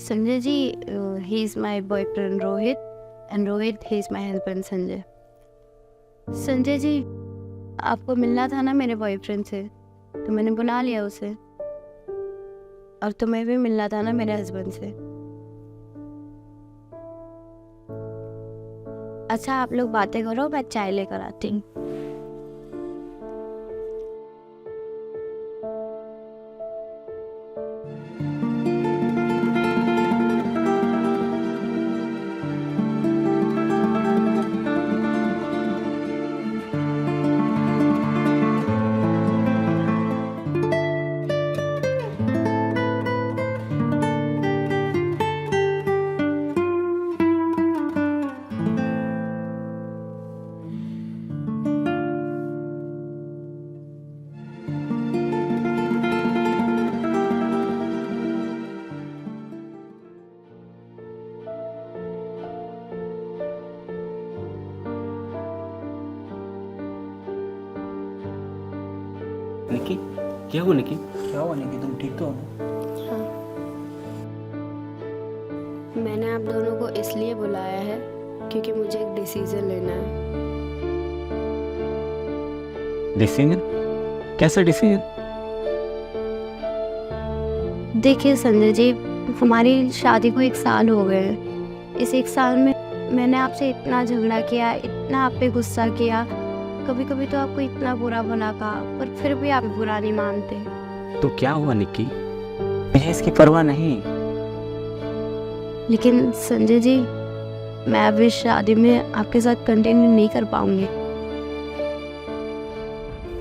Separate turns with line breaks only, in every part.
Sanjay ji, he is my boyfriend Rohit, and Rohit he is my husband Sanjay. Sanjay ji, आपको मिलना था ना मेरे बॉयफ्रेंड से, तो मैंने बुला लिया उसे। और तुम्हें भी मिलना था ना मेरे हस्बैंड से। अच्छा, आप लोग बातें करो, मैं चाय लेकर आती हूँ।
निकी, क्या हुआ निकी?
क्या हुआ निकी, तुम ठीक तो हो ना?
हाँ, मैंने आप दोनों को इसलिए बुलाया है क्योंकि मुझे एक डिसीजन लेना है।
डिसीजन? कैसा डिसीजन?
देखिए संजय जी, हमारी शादी को 1 साल हो गए हैं। इस 1 साल में मैंने आपसे इतना झगड़ा किया, इतना आप पे गुस्सा किया, कभी कभी तो आपको इतना बुरा भला कहा, पर फिर भी आप बुरा नहीं मानते।
तो क्या हुआ निकी? मुझे इसकी परवाह नहीं।
लेकिन संजय जी, मैं अब इस शादी में आपके साथ कंटिन्यू नहीं कर पाऊंगी।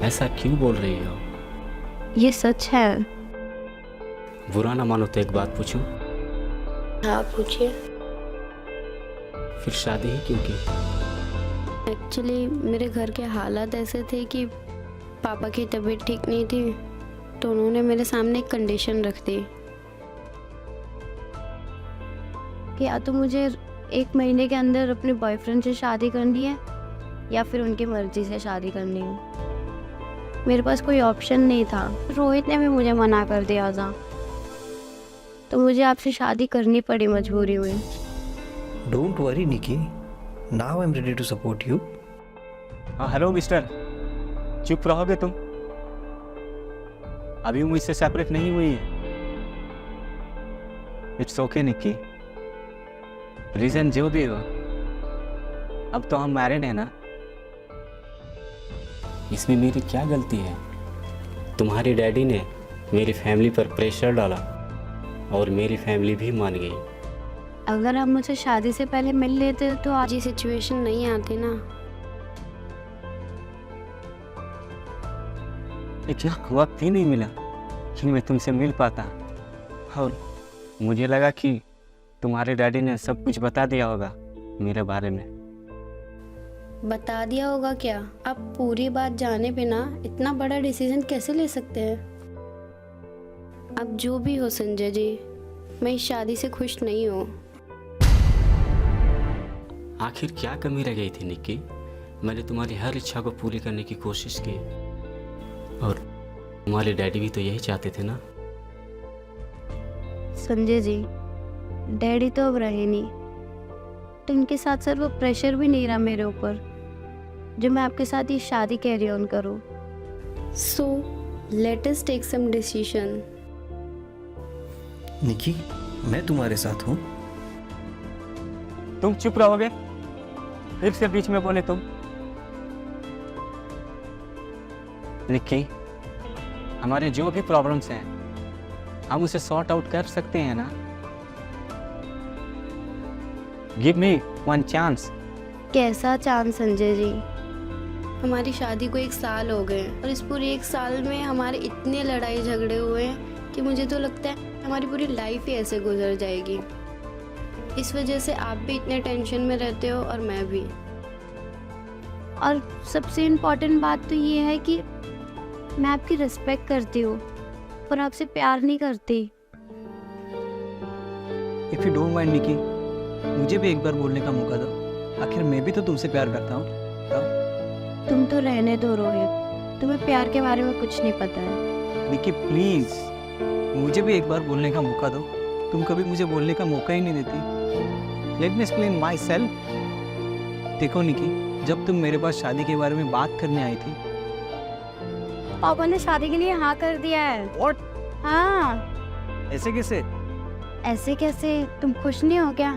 ऐसा क्यों बोल रही हो?
ये सच है।
बुरा ना मानो तो एक बात पूछूं?
हाँ, पूछिए।
फिर शादी ही क्यों की?
एक्चुअली मेरे घर के हालात ऐसे थे कि पापा की तबीयत ठीक नहीं थी, तो उन्होंने मेरे सामने एक कंडीशन रख दी कि या तो मुझे 1 महीने के अंदर अपने बॉयफ्रेंड से शादी करनी है या फिर उनकी मर्जी से शादी करनी है। मेरे पास कोई ऑप्शन नहीं था। रोहित ने भी मुझे मना कर दिया था, तो मुझे आपसे शादी करनी पड़ी मजबूरी में।
Don't worry Nikki, now I am ready to support you.
हाँ हेलो मिस्टर, चुप रहोगे तुम? अभी मुझसे सेपरेट नहीं हुई है। इट्स ओके निकी, रीजन जो भी हो, अब तो हम मैरिड हैं ना। इसमें मेरी क्या गलती है? तुम्हारे डैडी ने मेरी फैमिली पर प्रेशर डाला और मेरी फैमिली भी मान गई।
अगर आप मुझसे शादी से पहले मिल लेते तो आज ये सिचुएशन नहीं आती ना।
एक वक्त ही नहीं मिला कि मैं तुमसे मिल पाता, और मुझे लगा कि तुम्हारे डैडी ने सब कुछ बता दिया होगा मेरे बारे में।
बता दिया होगा क्या? आप पूरी बात जाने बिना इतना बड़ा डिसीजन कैसे ले सकते हैं? अब जो भी हो संजय जी, मैं इस शादी से खुश नहीं हूँ।
आखिर क्या कमी रह गई थी निक्की? मैंने तुम्हारी हर इच्छा को पूरी करने की कोशिश की, और तुम्हारे डैडी भी तो यही चाहते थे ना।
संजय जी, डैडी तो अब रहे नहीं, तो इनके साथ सर वो प्रेशर भी नहीं रहा मेरे ऊपर जो मैं आपके साथ ये शादी कैरी ऑन करूँ। So let us take some decision.
Nikki, मैं तुम्हारे साथ हूँ।
तुम चुप रहोगे? फिर से बीच में बोले तुम। निक्की, हमारे जो भी प्रॉब्लम्स हैं हम उसे सॉर्ट आउट कर सकते हैं ना। Give me 1 chance.
कैसा चांस संजय जी? हमारी शादी को 1 साल हो गए और इस पूरे 1 साल में हमारे इतने लड़ाई झगड़े हुए हैं कि मुझे तो लगता है हमारी पूरी लाइफ ही ऐसे गुजर जाएगी। इस वजह से आप भी इतने टेंशन में रहते हो और मैं भी। और सबसे इम्पोर्टेंट बात तो ये है कि मैं आपकी रिस्पेक्ट करती हूँ पर आपसे प्यार नहीं करती।
इफ यू डोंट माइंड निकी, मुझे भी एक बार बोलने का मौका दो। आखिर मैं भी तो तुमसे प्यार करता हूँ।
तुम तो रहने दो रोहित, तुम्हें प्यार के बारे में कुछ नहीं पता है।
निकी प्लीज, मुझे भी एक बार बोलने का मौका दो। तुम कभी मुझे बोलने का मौका ही नहीं देती। Let me explain my self. देखो निकी, जब तुम मेरे पास शादी के बारे में बात करने आई थी।
पापा ने शादी के लिए हाँ कर दिया है।
What?
हाँ।
ऐसे कैसे?
ऐसे कैसे? तुम खुश नहीं हो क्या?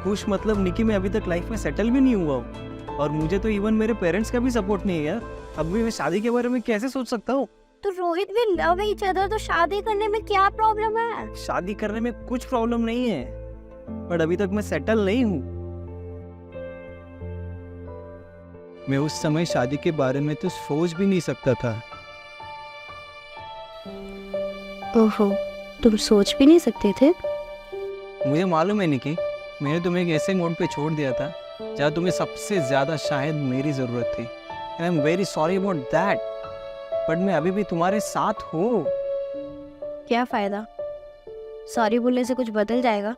खुश मतलब निकी, मैं अभी तक लाइफ में सेटल भी नहीं हुआ हूँ और मुझे तो इवन मेरे पेरेंट्स का भी सपोर्ट नहीं है यार। अब भी मैं शादी के बारे में कैसे सोच सकता हूँ?
तो रोहित भी लव ईच अदर, तो शादी करने में क्या प्रॉब्लम है?
शादी करने में कुछ प्रॉब्लम नहीं है, पर अभी तक मैं सेटल नहीं हूँ। मैं उस समय शादी के बारे में तो सोच भी नहीं सकता था।
ओहो, तुम सोच भी नहीं सकते थे?
मुझे मालूम है निकी, मैंने तुम्हें एक ऐसे मोड पे छोड़ दिया था जहाँ तुम्हें सबसे ज्यादा शायद मेरी जरूरत थी। I am very sorry about that, but मैं अभी भी तुम्हारे साथ हूँ।
क्या फायदा? सॉरी बोलने से कुछ बदल जाएगा?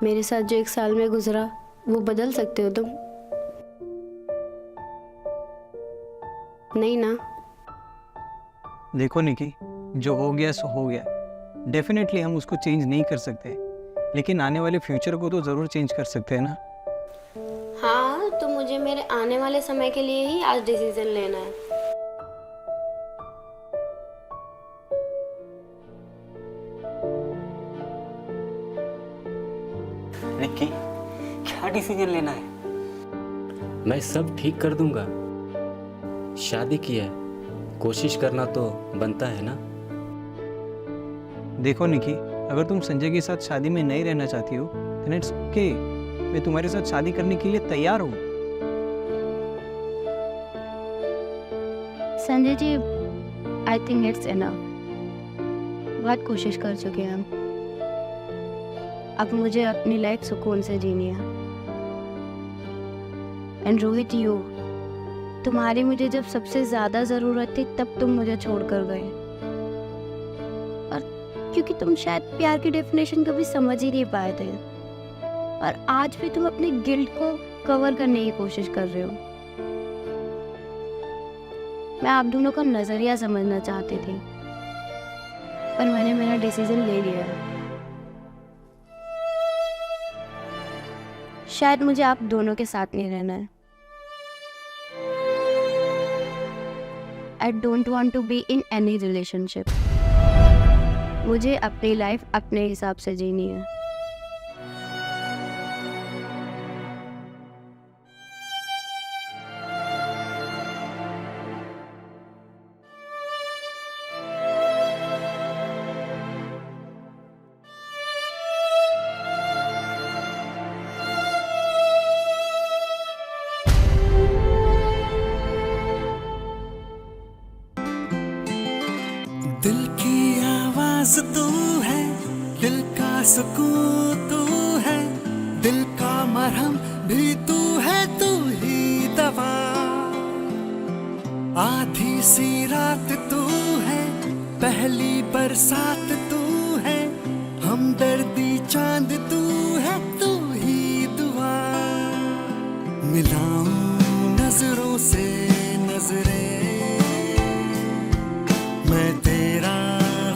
मेरे साथ जो 1 साल में गुजरा वो बदल सकते हो तुम? नहीं ना?
देखो निकी, जो हो गया सो हो गया। डेफिनेटली हम उसको चेंज नहीं कर सकते, लेकिन आने वाले फ्यूचर को तो ज़रूर चेंज कर सकते हैं ना।
हाँ, तो मुझे मेरे आने वाले समय के लिए ही आज डिसीजन लेना है।
निकी, क्या डिसीजन लेना है? मैं सब ठीक कर दूंगा। शादी की है, कोशिश करना तो बनता है ना।
देखो निकी, अगर तुम संजय के साथ शादी में नहीं रहना चाहती हो then it's okay। मैं तुम्हारे साथ शादी करने के लिए तैयार हूँ।
Sanjay ji, I think it's enough. बहुत कोशिश कर चुके हैं हम। अब मुझे अपनी लाइफ सुकून से जीनी है। एंड रोहित, यू, तुम्हारी मुझे जब सबसे ज्यादा जरूरत थी तब तुम मुझे छोड़कर गए। और क्योंकि तुम शायद प्यार की डेफिनेशन कभी समझ ही नहीं पाए थे, और आज भी तुम अपने गिल्ट को कवर करने की कोशिश कर रहे हो। मैं आप दोनों का नजरिया समझना चाहती थी, पर मैंने मेरा डिसीजन ले लिया है। शायद मुझे आप दोनों के साथ नहीं रहना है। I don't want to be in any relationship। मुझे अपनी लाइफ अपने हिसाब से जीनी है।
दिल की आवाज तू है, दिल का सुकून तू है, दिल का मरहम भी तू है, तू ही दवा। आधी सी रात तू है, पहली बरसात तू है, हमदर्दी चांद तू है, तू ही दुआ। मिलाऊं नजरों से नजरें, मैं तेरा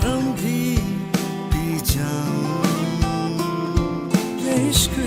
गम भी पी जाऊं। ये इश्क